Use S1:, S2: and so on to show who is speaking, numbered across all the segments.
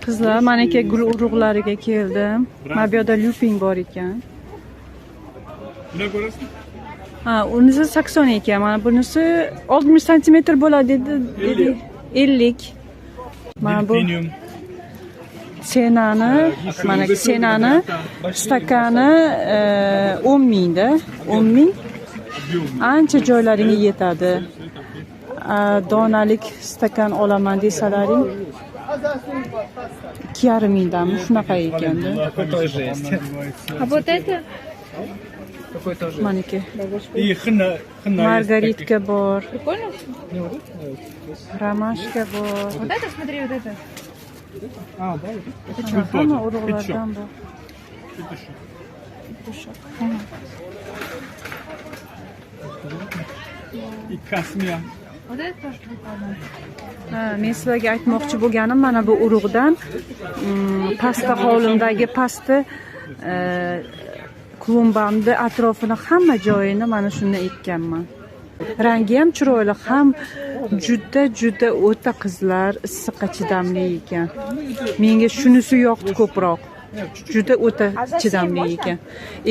S1: Qizlar, meniki gul urug'lariga keldim. Mana bu yerda lyupin bor ekan.
S2: Buni ko'rasizmi?
S1: Ha, unisi 80 ekan. Mana bunisi 60 sm bo'ladi dedi. 50. Mana bu
S2: Delfinium.
S1: senani, mana senani stakani 10 mingda. 10 ming. Ancha joylaringga yetadi. Donalik stakan olaman desalaring 2,5 mingdanmi shunaqa ekanda.
S3: Какой тоже есть.
S1: А вот это
S3: Какой тоже.
S1: maniki
S2: И xina
S1: margaritka bor,
S4: Прикольно?
S1: romashka bor.
S4: Вот это, смотри, вот это.
S3: А, да, вот.
S1: Hamma urug'lardan bor.
S2: И kosmiya.
S4: Вот это тоже прикольно.
S1: Ha, men sizlarga aytmoqchi bo'lganim mana bu urug'dan pasta hovlimdagi pasta klumbamni atrofini hamma joyini mana shundan ekkanman. Rangi ham chiroyli, ham juda o'ta qizlar issiqqa chidamli ekan. Menga shunisi yoqdi ko'proq. Juda o'ta chidamli ekan.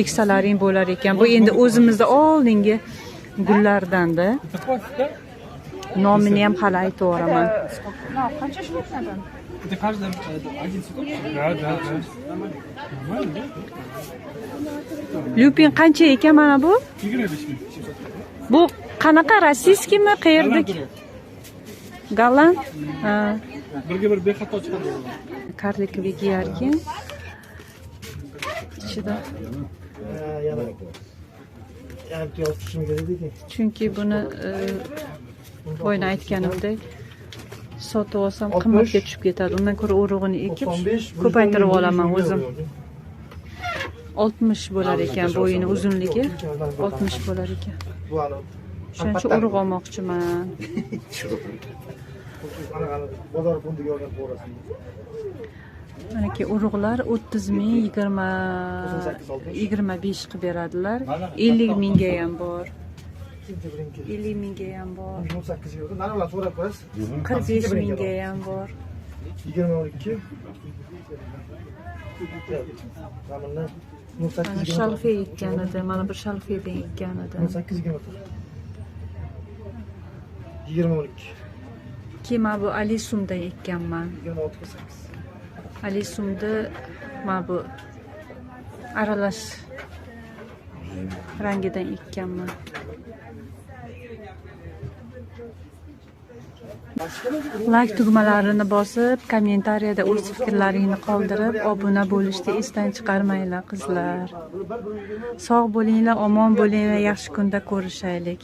S1: Eksalaring bo'lar ekan. Bu endi o'zimizda oldingi gullardan-da. Nomini ham hali aytaveraman.
S4: Ну, хочешь вот надо?
S3: Это каждый один цветок?
S2: Да.
S1: Lyupin qancha ekan mana bu?
S2: 25 ming.
S1: Bu qanaqa rossiyskimi, qayerdik? Golland? Ha,
S2: Birga bir bexato chiqadi.
S1: karlikovik yarkin. Ichida. Chunki buni boyna aytganimdek sotib olsam qimmatga tushib ketadi. Undan ko'ra urug'ini ekib ko'paytirib olaman o'zim. 60 bo'lar ekan bo'yini, uzunligi 60 bo'lar ekan. Shuning uchun urug' olmoqchiman. Manaki urug'lar 30 ming, 25 qilib beradilar. 50 mingga ham bor. 50 mingga ham bor. 45 mingga ham bor.
S5: 22.
S1: Mana shalfe ekkan edi, mana bir shalfedan ekkan edi.
S5: 20-12.
S1: Keyin bu alisumdan ekkanman.
S5: 26-8.
S1: Alisumni mana bu aralash rangidan ekkanman. Like tugmalarini bosib, kommentariyada o'z fikrlaringni qoldirib, obuna bo'lishni esdan chiqarmanglar qizlar. Sog' bo'linglar, omon bo'linglar, yaxshi kunda ko'rishaylik.